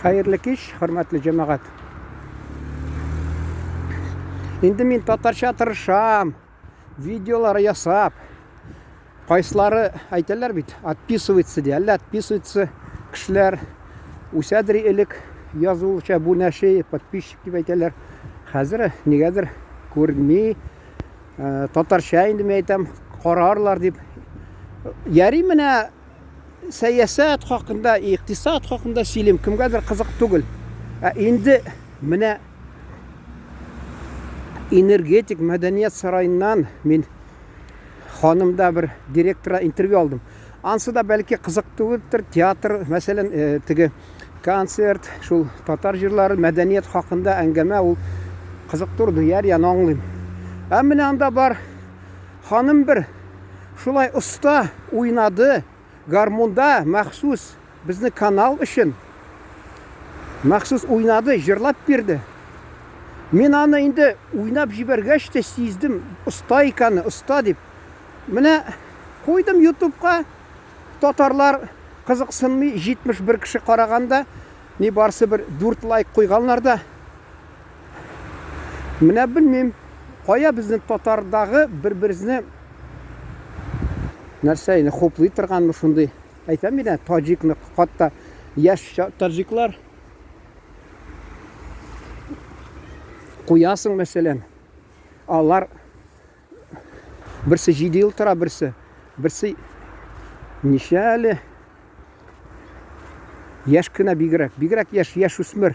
Hayırlı kеш, hürmetli cemaat. Endi men tatarcha tırışam, videolar yasap. Qaysılары aytırlar bit, отписывается diye. Отписывается kişiler usadri elek yazılışa bu neşe подписчик дип aytırlar. Hazır nigadir görmey tatarcha endi men aytam qararlar dip. Yari mene siyasat hakkında, iktisat hakkında söyleyeyim. Kimgadir kızık tugul. Endi mene energetik medeniyet sarayından men hanımda bir direktora intervyu aldım. Ansı da belki kızıktırdır. Tiyatr, mesela tigi konsert, şul tatar jırları medeniyet hakkında engeme ol kızıktırdı. Yer yana anlayayım. Emine anda var hanım bir şulay usta oynadı. Garmonda maxsus bizni kanal için maxsus oynadı, jırlap berdi. Men ana endi oynab jibergach de sezdim usta ekanini, usta deb. Mine koydum YouTube'ga. Tatarlar qiziqsinmay 71 kishi qaraganda, ne barsi bir 4 like qo'yganlar da. Mine bilmem, qoya bizni Tatardagi bir-birimizni narsani xo'play turganmi shunday. Aytam men tojikni hatto yosh tojiklar qo'yasin masalan. Allar birisi 7 yıl tura, birisi nişali yaşkına bigrak yaş üsmür.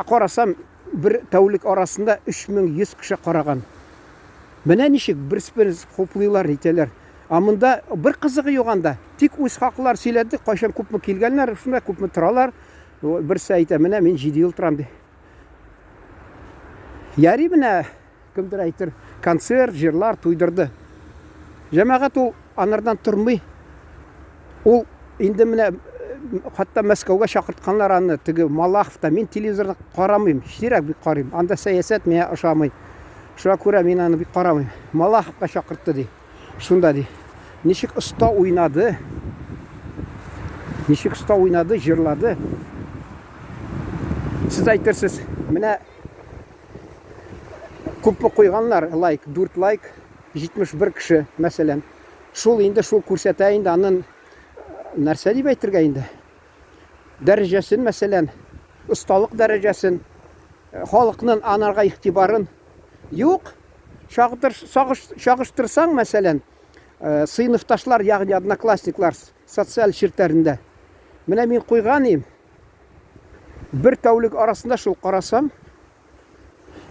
Qarasam bir tavlik arasında 3100 kishi qaragan. Mene nişik birisi xoplaylar aytlar. Amında bir qizig'i yo'q anda. Tik o'z haqlar söyledi, qachon ko'pmi kelganlar, shunday ko'pmi turalar. Birisi ayta, "Mene men 7 yıl turam" de. Yari mene kimdir aytır, konsert, jırlar to'ydirdi. Cemaat ol anardan turmay. Ol endi mene hatta Moskvaga chaqirtganlar anni tigi Malaxovda men televizorni qaramayman, shiraq bir qarayman. Anda siyosat menga oshamay. Shuna ko'ra men ani bir qaramayman. Malaxovga chaqirtdi de. Shunda de. Nishik usta o'ynadi. Nishik usta o'ynadi, jırladı. Siz aytırsiz, mene ko'pmi qo'yganlar like, 4 like 71 kishi masalan. Şol endi şol ko'rsatayin da aның narsa deb aytırga endi. Darajasin masalan, ustalık darajasin, xalqning anarga ihtibarın yo'q. Şagıştırsan masalan, sınıftaşlar ya'ni одноклассниклар sotsial şirtlerinde. Mene men qo'yganim bir tavlik arasında şol qarasam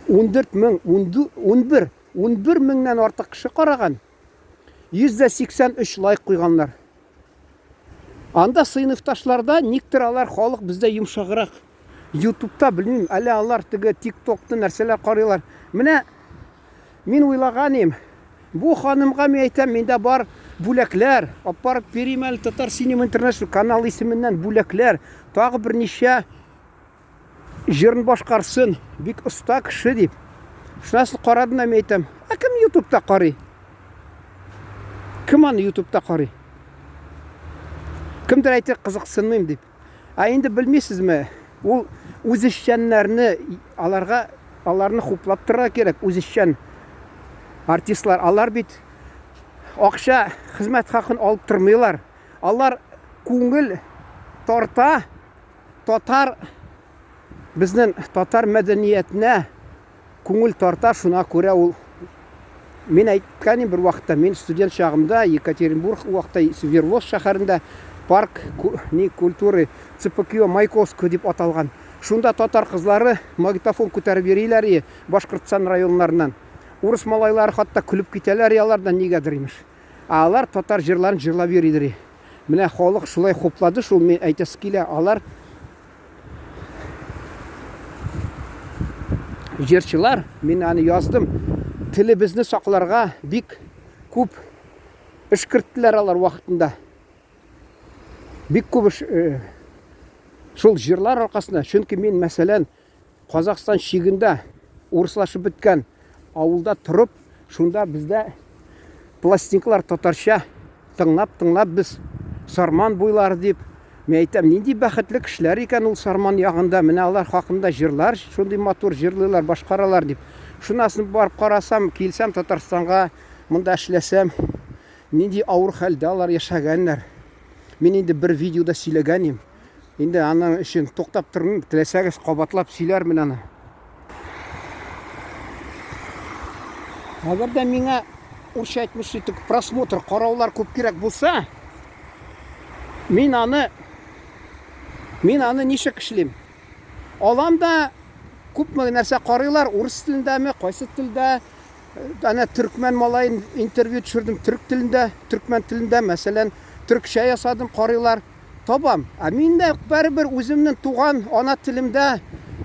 14 mingdan ortiq kishi qaragan. %83 like qo'yganlar. Anda sınıftaşlarda niktiralar xalq bizde yumshaqroq. YouTube'da bilmem, ala allar tigi TikTok'ta narsalar qaraylar. Mene men o'ylaganim, bu xonimga men aytam, menda bor bo'laklar, olib borib berayman Tatar Cinema International kanal isminden bo'laklar, tag'i bir necha jırn boshqarsin, bek usta kishi deb. Shunasini qaradim men aytam, kim YouTube'da qaray? Kim ani YouTube'da qaray? Kimdir aytır qiziqsinmayman deb. Endi bilmaysizmi? Ol o'z ishchanlarni alarni xo'plab turga kerak. O'z ishchan artistlar alar bit oqsha xizmat haqini olib turmaylar. Allar ko'ngil torta Tatar bizning Tatar madaniyatine ko'ngil torta, shuna ko'ra ol men aytganim bir vaqtda men student chog'imda Yekaterinburg vaqtda Sverdlovsk shaharida park kulturi CPQ Maykovskoy deb atalgan. Shunda tatar qizlari magnitofon ko'tarib beriylar, Boshqirdiston rayonlaridan. Urus malaylari hatto kulib ketalar yalardan negadir emish. Alar tatar jırlarini jırlab beriydir. Mene xalq shulay xo'pladi, shul men aytasi kela alar jerchilar, men ani yozdim. Tili bizni saqlarga bek ko'p ish kiritdilar alar vaqtida. Bek ko'p shul jırlar orqasida. Chunki men masalan Qozog'iston chegida uruslashib bitgan avulda turib, shunda bizda plastinkalar tatarcha tinglab biz Sarman bo'ylari deb Мен әйтәм, нинди бәхетле кешеләр икән ул Сарман ягында, менә алар хакында җырлар, шундый матур җырлыйлар, башкаралар дип. Шунасын барып карасам, килсәм Татарстанга, монда эшләсәм, нинди авыр хәлдә алар яшәгәннәр. Мин инде бер видеода сөйләгән идем. Инде аның өчен туктап тормыйм, теләсәгез кабатлап сөйләрмен аны. Әгәр дә миңа урысча әйтмешли просмотр, караулар күп кирәк булса, мин аны ничек эшлим? Алам да күпме нәрсә карыйлар, урыс телендәме, кайсы телдә? Ана төркмән малайын интервью төшердем төрк телендә, төркмән телендә, мәсәлән, төркчә ясадым, карыйлар. Табам. Мин дә барыбер үземнең туган ана телемдә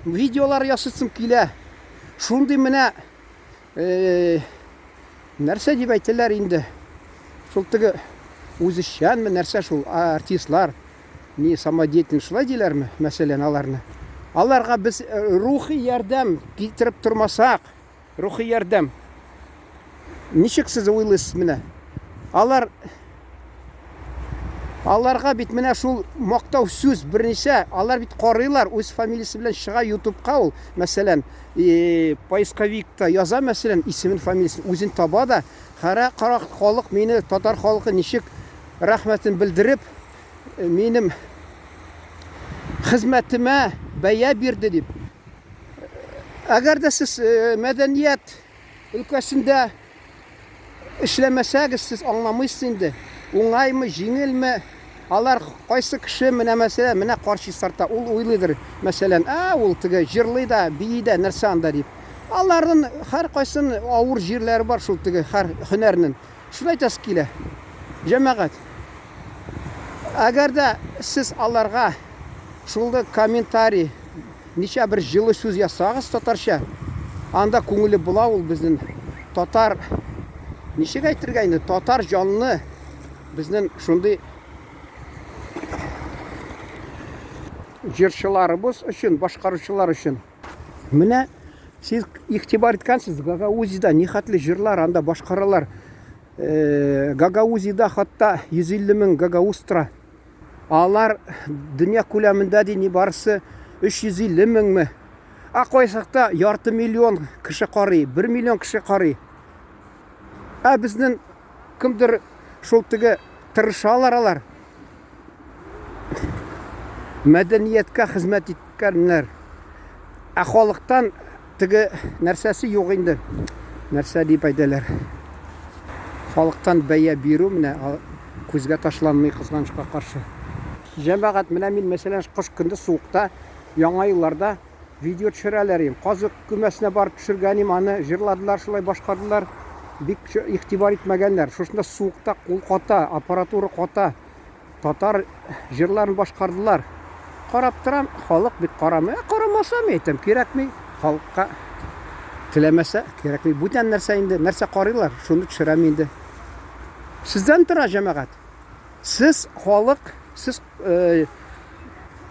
видеолар ясыйсым килә. Шундый менә нәрсә дип әйтәләр инде. Шул теге үзешчәнме нәрсә шул артистлар, ни самодеятельный шулай диләрме, мәсәлән, аларны. Аларга без рухи ярдәм китереп тормасак, рухи ярдәм. Ничек сез уйлыйсыз менә? Аларга бит менә шул мактау сүз берничә, алар бит карыйлар, үз фамилиясе белән чыга YouTube'ка ул, мәсәлән, поисковикта яза, мәсәлән, исемен, фамилиясын үзен таба да, кара халык мине, татар халкы ничек рәхмәтен белдереп, минем хезмәтемә бәя бирде дип. Әгәр дә сез мәдәният өлкәсендә эшләмәсәгез, сез аңламыйсыз инде. Уңаймы, җиңелме? Алар кайсы кеше менә мәсәлән, менә каршы сарта, ул уйлыйдыр, мәсәлән, ул теге җырлый да, бии дә, нәрсә анда дип. Аларның һәр кайсын авыр җирләре бар шул теге һәр һөнәрнең. Шулай әйтәс килә. Җәмәгать. Әгәр дә сез аларга шулды комментарий, ничә бер җылы сүз ясагыз татарча, анда күңеле була ул безнең татар, ничек әйтергә инде, татар җанлы безнең шундый җырчыларыбыз өчен, башкаручылар өчен. Менә сез игътибар иткәнсез, Гагаузида нихәтле җырлар анда башкаралар. Гагаузида хатта 150 мең гагаuz тора. Алар дөнья күләмендә ди барысы 350 меңме. Кайсакта ярты миллион кеше карый, 1 миллион кеше карый. Безнең кемдер шул теге тырышалар алар. Мәдәнияткә хезмәт иткәннәр. Халыктан теге нәрсәсе юк инде. Нәрсә дип әйтәләр? Халыктан бәя бирү менә күзгә ташланмый кызганычка каршы. Җәмәгать, менә мин мәсәлән кыш көнде суыкта, яңа елларда видео төшерәләр. Казык күмәсенә барып төшергәнем, аны җырладылар, шулай башкардылар. Бик игътибар итмәгәннәр. Шушында суыкта кул ката, аппаратура ката. Татар җырларын башкардылар. Карап торам, халык бит карамый. Карамаса мин әйтәм, кирәкми. Халыкка теләмәсә кирәкми. Бүтән нәрсә инде, нәрсә карыйлар, шуны төшерәм инде. Сездән тора җәмәгать. Сез халык, сез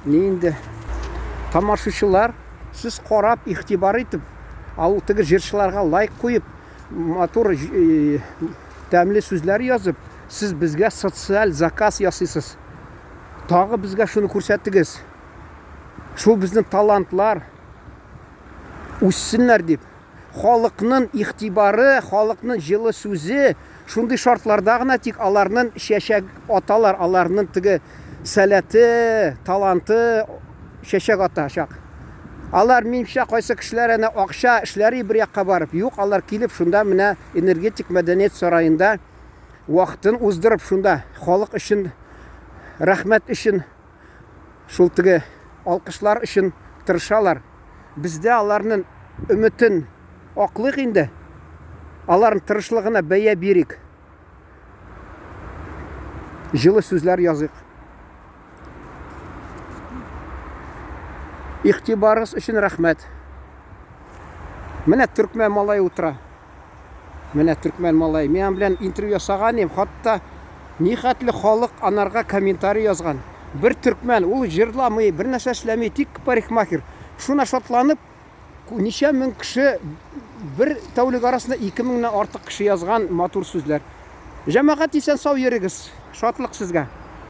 инде тамашачылар, сез карап игътибар итеп, ул теге җырчыларга лайк куеп, матур тәмле сүзләр язып, сез безгә социаль заказ ясыйсыз. Тагы безгә шуны күрсәтегез. Шул безнең талантлар үссеннәр дип. Халыкның игътибары, халыкның җылы сүзе шундый шартларда гына тик аларның чәчәк аталар, аларның теге сәләте, таланты чәчәк атачак. Алар минемчә кайсы кешеләр әнә акча эшләре бер якка барып, юк, алар килеп шунда менә энергетик мәдәният сараенда вакытын уздырып шунда халык өчен, рәхмәт өчен, шул теге алкышлар өчен тырышалар. Бездә аларның өметін аклык инде. Аларның тырышлыгына бәя бирик. Җылы сүзләр язык. Игътибарыгыз өчен рәхмәт. Менә төркмән малай утыра. Менә төркмән малай. Мен белән интервью ясаган идем. Хатта нихәтле халык анарга комментарий язган. Бер төркмән, ул җырламый, бер нәрсә эшләмий, тик парикмахер. Шуна шатланып, ничә мең кеше бер тәүлек арасында 2000 меңнән артык кеше язган матур сүзләр. Җәмәгать исән сау йөрегез. Шатлык сезгә.